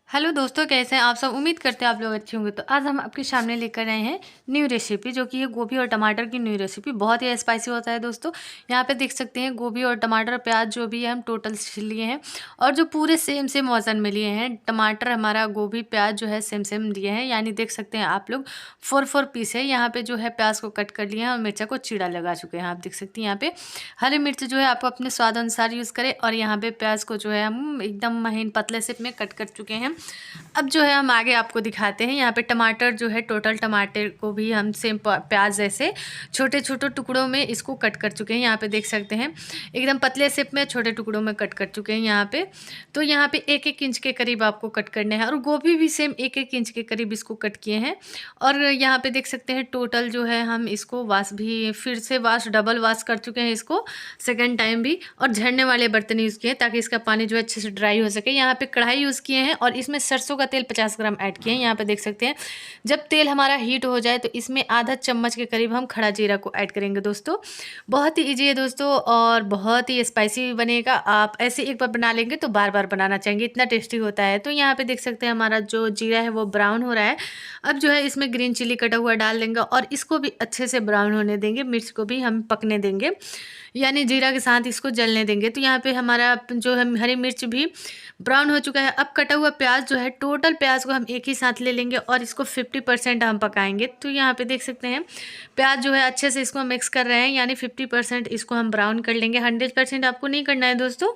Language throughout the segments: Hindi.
हेलो दोस्तों, कैसे हैं आप सब। उम्मीद करते हैं आप लोग अच्छे होंगे। तो आज हम आपके सामने लेकर आए हैं न्यू रेसिपी, जो कि है गोभी और टमाटर की न्यू रेसिपी। बहुत ही स्पाइसी होता है दोस्तों। यहाँ पे देख सकते हैं गोभी और टमाटर और प्याज जो भी है हम टोटल लिए हैं, और जो पूरे सेम सेम वजन में लिए हैं। टमाटर हमारा, गोभी प्याज जो है सेम सेम लिए हैं, यानी देख सकते हैं आप लोग 4 पीस है। यहाँ पे जो है प्याज को कट कर लिए हैं और मिर्चा को चीड़ा लगा चुके हैं। आप देख सकते हैं यहाँ पे हरी मिर्च जो है आप अपने स्वाद अनुसार यूज़ करें। और यहाँ पे प्याज को जो है हम एकदम महीन पतले से में कट कर चुके हैं। अब जो है हम आगे आपको दिखाते हैं। यहाँ पे टमाटर जो है, टोटल टमाटर को भी हम सेम प्याज जैसे छोटे छोटे टुकड़ों में इसको कट कर चुके हैं। यहाँ पे देख सकते हैं एकदम पतले शेप में छोटे टुकड़ों में कट कर चुके हैं यहाँ पे। तो यहाँ पे 1-1 इंच के करीब आपको कट करना है, और गोभी भी सेम 1-1 इंच के करीब इसको कट किए हैं। और यहाँ पे देख सकते हैं टोटल जो है हम इसको वाश भी फिर से डबल वाश कर चुके हैं इसको, सेकेंड टाइम भी। और झड़ने वाले बर्तन यूज़ किए हैं ताकि इसका पानी जो है अच्छे से ड्राई हो सके। यहाँ पे कढ़ाई यूज़ किए हैं और इसमें सरसों का तेल 50 ग्राम ऐड किए हैं। यहाँ पे देख सकते हैं जब तेल हमारा हीट हो जाए तो इसमें आधा चम्मच के करीब हम खड़ा जीरा को ऐड करेंगे दोस्तों। बहुत ही ईजी है दोस्तों, और बहुत ही स्पाइसी बनेगा। आप ऐसे एक बार बना लेंगे तो बार बार बनाना चाहेंगे, इतना टेस्टी होता है। तो यहाँ पे देख सकते हैं हमारा जो जीरा है वो ब्राउन हो रहा है। अब जो है इसमें ग्रीन चिली कटा हुआ डाल देंगे और इसको भी अच्छे से ब्राउन होने देंगे। मिर्च को भी हम पकने देंगे, यानी जीरा के साथ इसको जलने देंगे। तो यहाँ पे हमारा जो है हरी मिर्च भी ब्राउन हो चुका है। अब कटा हुआ प्याज जो है, टोटल प्याज को हम एक ही साथ ले लेंगे और इसको 50% हम पकाएंगे। तो यहाँ पे देख सकते हैं प्याज जो है अच्छे से इसको मिक्स कर रहे हैं, यानी 50% इसको हम ब्राउन कर लेंगे। 100% आपको नहीं करना है दोस्तों।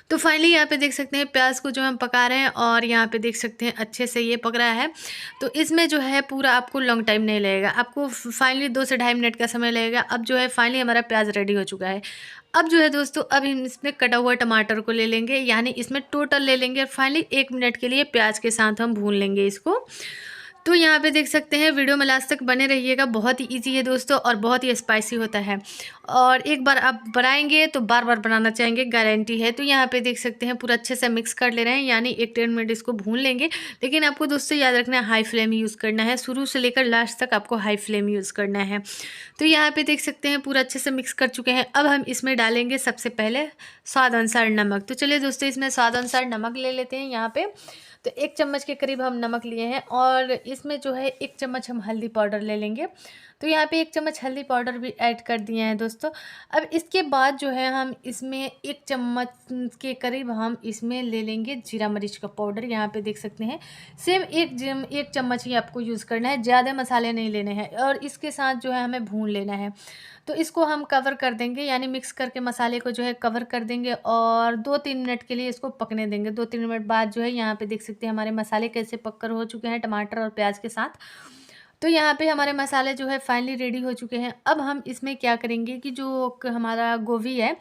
तो फाइनली यहाँ पे देख सकते हैं प्याज को जो हम पका रहे हैं, और यहाँ पे देख सकते हैं अच्छे से ये पक रहा है। तो इसमें जो है पूरा आपको लॉन्ग टाइम नहीं लगेगा, आपको फाइनली 2 से 2.5 मिनट का समय लगेगा। अब जो है फाइनली हमारा प्याज रेडी हो चुका है। अब जो है दोस्तों, अब हम इसमें कटा हुआ टमाटर को ले लेंगे, यानी इसमें टोटल ले लेंगे, और फाइनली 1 मिनट के लिए प्याज के साथ हम भून लेंगे इसको। तो यहाँ पे देख सकते हैं, वीडियो में लास्ट तक बने रहिएगा। बहुत ही इजी है दोस्तों, और बहुत ही स्पाइसी होता है, और एक बार आप बनाएंगे तो बार बार बनाना चाहेंगे, गारंटी है। तो यहाँ पे देख सकते हैं पूरा अच्छे से मिक्स कर ले रहे हैं, यानी 1-1.5 मिनट इसको भून लेंगे। लेकिन आपको दोस्तों याद रखना है, हाई फ्लेम यूज़ करना है, शुरू से लेकर लास्ट तक आपको हाई फ्लेम यूज़ करना है। तो यहाँ पे देख सकते हैं पूरा अच्छे से मिक्स कर चुके हैं। अब हम इसमें डालेंगे सबसे पहले स्वाद अनुसार नमक। तो चलिए दोस्तों, इसमें स्वाद अनुसार नमक ले लेते हैं। यहाँ पे तो 1 चम्मच के करीब हम नमक लिए हैं, और इसमें जो है 1 चम्मच हम हल्दी पाउडर ले लेंगे। तो यहाँ पे 1 चम्मच हल्दी पाउडर भी ऐड कर दिए हैं दोस्तों। अब इसके बाद जो है हम इसमें 1 चम्मच के करीब हम इसमें ले लेंगे जीरा मरीच का पाउडर। यहाँ पे देख सकते हैं सेम 1 चम्मच ही आपको यूज़ करना है, ज़्यादा मसाले नहीं लेने हैं। और इसके साथ जो है हमें भून लेना है। तो इसको हम कवर कर देंगे, यानी मिक्स करके मसाले को जो है कवर कर देंगे, और 2-3 मिनट के लिए इसको पकने देंगे। 2-3 मिनट बाद जो है यहाँ पे देख सकते हैं हमारे मसाले कैसे पककर हो चुके हैं टमाटर और प्याज के साथ। तो यहाँ पे हमारे मसाले जो है फाइनली रेडी हो चुके हैं। अब हम इसमें क्या करेंगे कि जो हमारा गोभी है,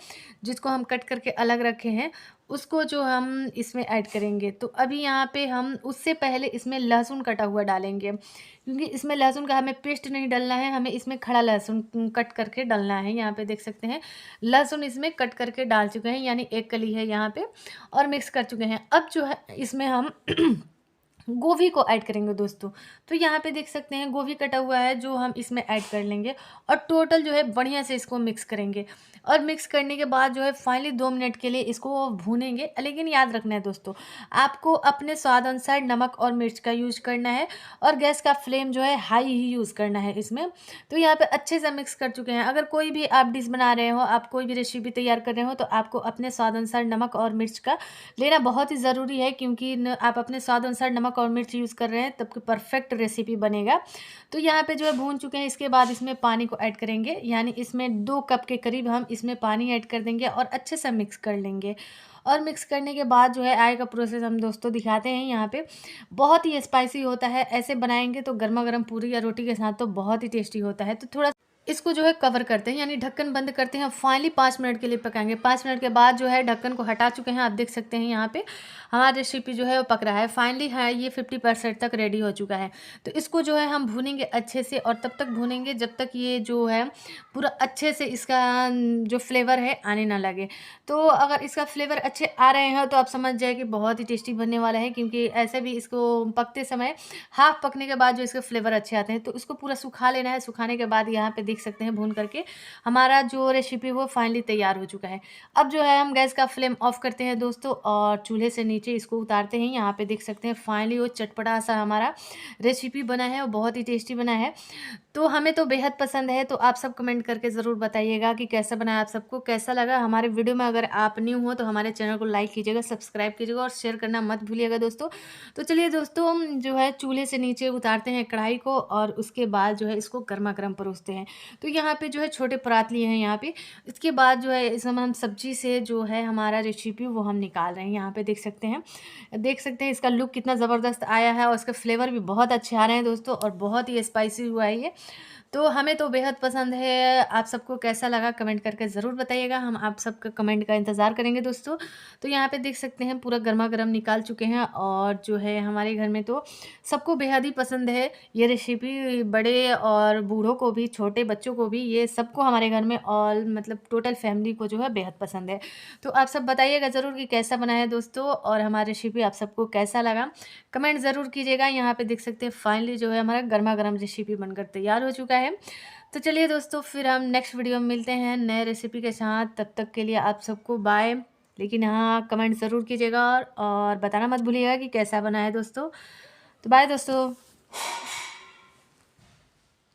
जिसको हम कट करके अलग रखे हैं, उसको जो हम इसमें ऐड करेंगे। तो अभी यहाँ पे हम उससे पहले इसमें लहसुन कटा हुआ डालेंगे, क्योंकि इसमें लहसुन का हमें पेस्ट नहीं डालना है, हमें इसमें खड़ा लहसुन कट करके डालना है। यहाँ पे देख सकते हैं लहसुन इसमें कट करके डाल चुके हैं, यानी 1 कली है यहाँ पे, और मिक्स कर चुके हैं। अब जो है इसमें हम गोभी को ऐड करेंगे दोस्तों। तो यहाँ पे देख सकते हैं गोभी कटा हुआ है जो हम इसमें ऐड कर लेंगे, और टोटल जो है बढ़िया से इसको मिक्स करेंगे। और मिक्स करने के बाद जो है फाइनली 2 मिनट के लिए इसको भूनेंगे। लेकिन याद रखना है दोस्तों, आपको अपने स्वाद अनुसार नमक और मिर्च का यूज करना है, और गैस का फ्लेम जो है हाई ही यूज़ करना है इसमें। तो यहाँ पे अच्छे से मिक्स कर चुके हैं। अगर कोई भी आप डिश बना रहे हो, आप कोई भी रेसिपी तैयार कर रहे हो, तो आपको अपने स्वाद अनुसार नमक और मिर्च का लेना बहुत ही ज़रूरी है, क्योंकि आप अपने स्वाद अनुसार नमक और मिर्च यूज़ कर रहे हैं तब परफेक्ट रेसिपी बनेगा। तो यहाँ पे जो है भून चुके हैं। इसके बाद इसमें पानी को ऐड करेंगे, यानी इसमें 2 कप के करीब हम इसमें पानी ऐड कर देंगे और अच्छे से मिक्स कर लेंगे। और मिक्स करने के बाद जो है आगे का प्रोसेस हम दोस्तों दिखाते हैं। यहाँ पे बहुत ही स्पाइसी होता है, ऐसे बनाएंगे तो गर्मा गर्म पूरी या रोटी के साथ तो बहुत ही टेस्टी होता है। तो थोड़ा इसको जो है कवर करते हैं, यानी ढक्कन बंद करते हैं। फाइनली 5 मिनट के लिए पकाएंगे। 5 मिनट के बाद जो है ढक्कन को हटा चुके हैं। आप देख सकते हैं यहाँ पे हमारा रेसिपी जो है वो पक रहा है। फाइनली है ये 50% तक रेडी हो चुका है। तो इसको जो है हम भूनेंगे अच्छे से, और तब तक भूनेंगे जब तक ये जो है पूरा अच्छे से इसका जो फ्लेवर है आने ना लगे। तो अगर इसका फ्लेवर अच्छे आ रहे हैं तो आप समझ जाए कि बहुत ही टेस्टी बनने वाला है, क्योंकि ऐसे भी इसको पकते समय हाफ पकने के बाद जो इसके फ्लेवर अच्छे आते हैं। तो इसको पूरा सुखा लेना है। सुखाने के बाद यहाँ पे देख सकते हैं भून करके हमारा जो रेसिपी वो फाइनली तैयार हो चुका है। अब जो है हम गैस का फ्लेम ऑफ करते हैं दोस्तों और चूल्हे से नीचे इसको उतारते हैं। यहाँ पे देख सकते हैं फाइनली वो चटपटा सा हमारा रेसिपी बना है और बहुत ही टेस्टी बना है। तो हमें तो बेहद पसंद है, तो आप सब कमेंट करके ज़रूर बताइएगा कि कैसा बना है, आप सबको कैसा लगा हमारे वीडियो में। अगर आप न्यू हो तो हमारे चैनल को लाइक कीजिएगा, सब्सक्राइब कीजिएगा और शेयर करना मत भूलिएगा दोस्तों। तो चलिए दोस्तों हम जो है चूल्हे से नीचे उतारते हैं कढ़ाई को और उसके बाद जो है इसको गर्मा-गर्म परोसते हैं। तो यहाँ पे जो है छोटे परात लिए हैं यहाँ पे। इसके बाद जो है इस हम सब्ज़ी से जो है हमारा रेसिपी वो हम निकाल रहे हैं। यहाँ पे देख सकते हैं। देख सकते हैं इसका लुक कितना ज़बरदस्त आया है और इसके फ्लेवर भी बहुत अच्छे आ रहे हैं दोस्तों और बहुत ही स्पाइसी हुआ है ये। तो हमें तो बेहद पसंद है, आप सबको कैसा लगा कमेंट करके ज़रूर बताइएगा, हम आप सबके कमेंट का इंतज़ार करेंगे दोस्तों। तो यहाँ पे देख सकते हैं पूरा गरमा-गरम निकाल चुके हैं और जो है हमारे घर में तो सबको बेहद ही पसंद है ये रेसिपी, बड़े और बूढ़ों को भी, छोटे बच्चों को भी, ये सबको हमारे घर में ऑल मतलब टोटल फैमिली को जो है बेहद पसंद है। तो आप सब बताइएगा ज़रूर कि कैसा बना है दोस्तों और हमारा रेसिपी आप सबको कैसा लगा? कमेंट ज़रूर कीजिएगा। यहाँ पे देख सकते हैं फाइनली जो है हमारा गरमा-गरम रेसिपी बनकर तैयार हो चुका है। तो चलिए दोस्तों फिर हम नेक्स्ट वीडियो में मिलते हैं नए रेसिपी के साथ। तब तक के लिए आप सबको बाय। लेकिन हाँ, कमेंट ज़रूर कीजिएगा और बताना मत भूलिएगा कि कैसा बना है दोस्तों। तो बाय दोस्तों।